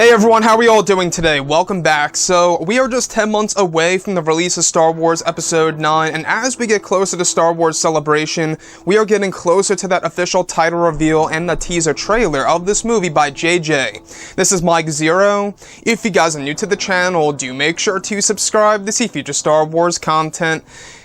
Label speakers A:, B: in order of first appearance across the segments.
A: Hey everyone, how are we all doing today? Welcome back. So, we are just 10 months away from the release of Star Wars Episode 9, and as we get closer to Star Wars Celebration, we are getting closer to that official title reveal and the teaser trailer of this movie by JJ. This is Mike Zero. If you guys are new to the channel, do make sure to subscribe to see future Star Wars content.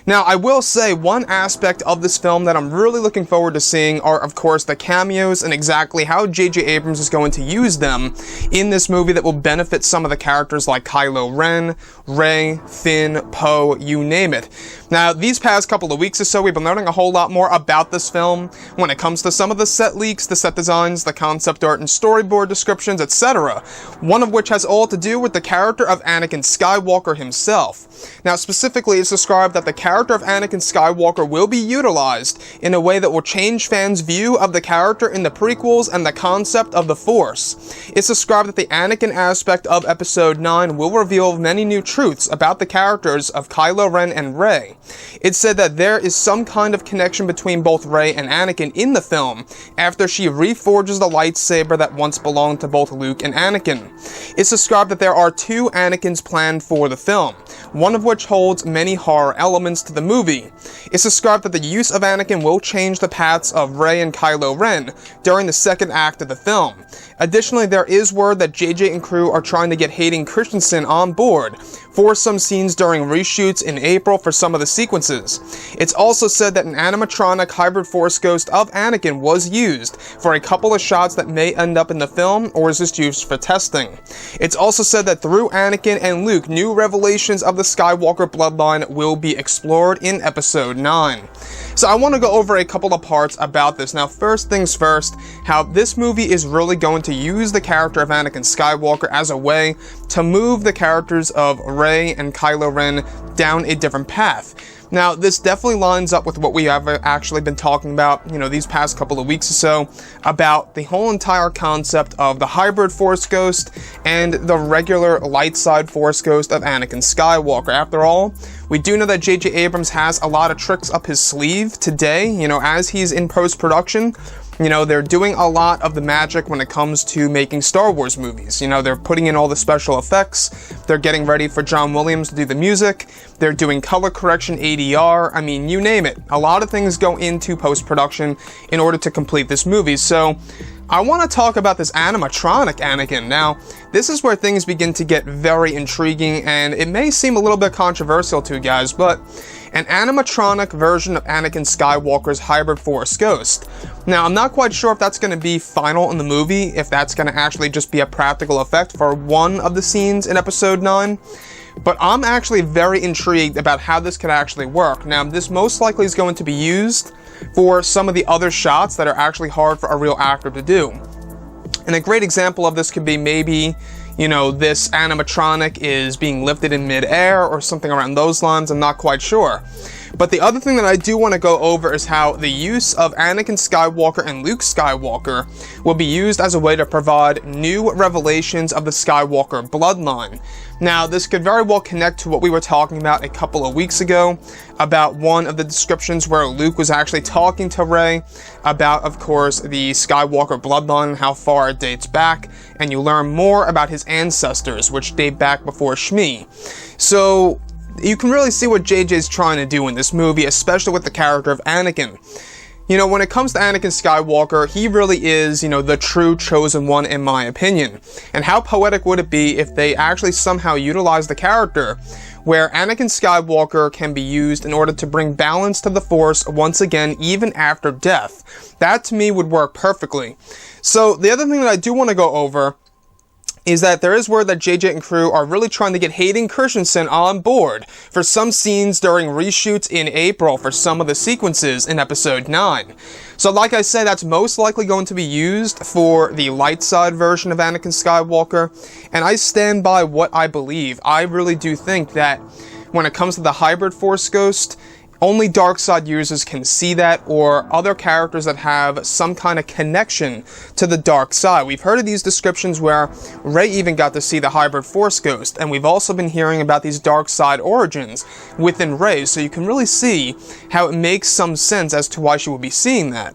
A: Now, I will say one aspect of this film that I'm really looking forward to seeing are, of course, the cameos and exactly how J.J. Abrams is going to use them in this movie that will benefit some of the characters like Kylo Ren, Rey, Finn, Poe, you name it. Now, these past couple of weeks or so, we've been learning a whole lot more about this film when it comes to some of the set leaks, the set designs, the concept art and storyboard descriptions, etc. One of which has all to do with the character of Anakin Skywalker himself. Now, specifically, it's described that the character of Anakin Skywalker will be utilized in a way that will change fans' view of the character in the prequels and the concept of the Force. It's described that the Anakin aspect of Episode 9 will reveal many new truths about the characters of Kylo Ren and Rey. It's said that there is some kind of connection between both Rey and Anakin in the film after she reforges the lightsaber that once belonged to both Luke and Anakin. It's described that there are two Anakins planned for the film, one of which holds many horror elements to the movie. It's described that the use of Anakin will change the paths of Rey and Kylo Ren during the second act of the film. Additionally, there is word that JJ and crew are trying to get Hayden Christensen on board for some scenes during reshoots in April for some of the sequences. It's also said that an animatronic hybrid Force ghost of Anakin was used for a couple of shots that may end up in the film or is just used for testing. It's also said that through Anakin and Luke, new revelations of the Skywalker bloodline will be explored in Episode 9. So I want to go over a couple of parts about this. Now, first things first, how this movie is really going to use the character of Anakin Skywalker as a way to move the characters of Rey and Kylo Ren down a different path. Now, this definitely lines up with what we have actually been talking about, these past couple of weeks or so, about the whole entire concept of the hybrid Force ghost and the regular light side Force ghost of Anakin Skywalker. After all, we do know that J.J. Abrams has a lot of tricks up his sleeve today, as he's in post-production. They're doing a lot of the magic when it comes to making Star Wars movies. They're putting in all the special effects, they're getting ready for John Williams to do the music, they're doing color correction, ADR, I mean, you name it. A lot of things go into post-production in order to complete this movie, so I want to talk about this animatronic Anakin. Now, this is where things begin to get very intriguing, and it may seem a little bit controversial to you guys, but an animatronic version of Anakin Skywalker's hybrid Force ghost. Now, I'm not quite sure if that's going to be final in the movie, if that's going to actually just be a practical effect for one of the scenes in Episode 9, but I'm actually very intrigued about how this could actually work. Now, this most likely is going to be used for some of the other shots that are actually hard for a real actor to do. And a great example of this could be maybe, this animatronic is being lifted in mid-air or something around those lines, I'm not quite sure. But the other thing that I do want to go over is how the use of Anakin Skywalker and Luke Skywalker will be used as a way to provide new revelations of the Skywalker bloodline. Now, this could very well connect to what we were talking about a couple of weeks ago, about one of the descriptions where Luke was actually talking to Rey about, of course, the Skywalker bloodline, how far it dates back, and you learn more about his ancestors, which date back before Shmi. So you can really see what JJ's trying to do in this movie, especially with the character of Anakin. When it comes to Anakin Skywalker, he really is, the true chosen one in my opinion. And how poetic would it be if they actually somehow utilize the character where Anakin Skywalker can be used in order to bring balance to the Force once again, even after death. That to me would work perfectly. So the other thing that I do want to go over is that there is word that JJ and crew are really trying to get Hayden Christensen on board for some scenes during reshoots in April for some of the sequences in Episode 9. So like I said, that's most likely going to be used for the light side version of Anakin Skywalker, and I stand by what I believe. I really do think that when it comes to the hybrid Force ghost, only dark side users can see that, or other characters that have some kind of connection to the dark side. We've heard of these descriptions where Rey even got to see the hybrid Force ghost, and we've also been hearing about these dark side origins within Rey, so you can really see how it makes some sense as to why she would be seeing that.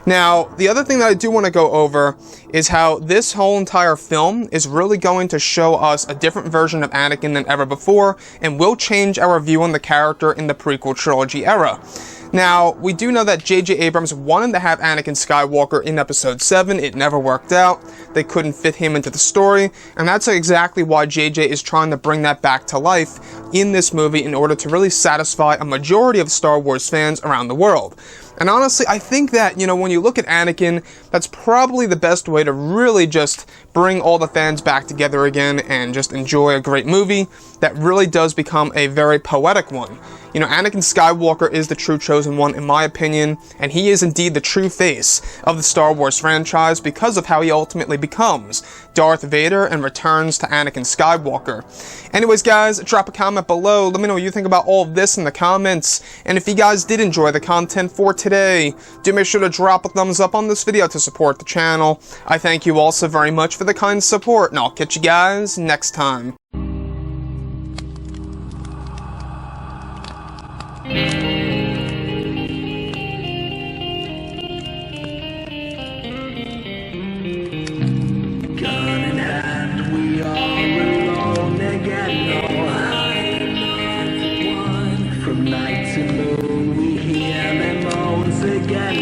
A: Now, the other thing that I do want to go over is how this whole entire film is really going to show us a different version of Anakin than ever before, and will change our view on the character in the prequel trilogy era. Now, we do know that J.J. Abrams wanted to have Anakin Skywalker in Episode 7, it never worked out, they couldn't fit him into the story, and that's exactly why J.J. is trying to bring that back to life in this movie in order to really satisfy a majority of Star Wars fans around the world. And honestly, I think that, when you look at Anakin, that's probably the best way to really just bring all the fans back together again and just enjoy a great movie that really does become a very poetic one. Anakin Skywalker is the true chosen one in my opinion, and he is indeed the true face of the Star Wars franchise because of how he ultimately becomes Darth Vader and returns to Anakin Skywalker. Anyways guys, drop a comment below, let me know what you think about all of this in the comments, and if you guys did enjoy the content for today, do make sure to drop a thumbs up on this video to support the channel. I thank you all so very much for the kind support, and I'll catch you guys next time.
B: From night to moon, we hear them moans again.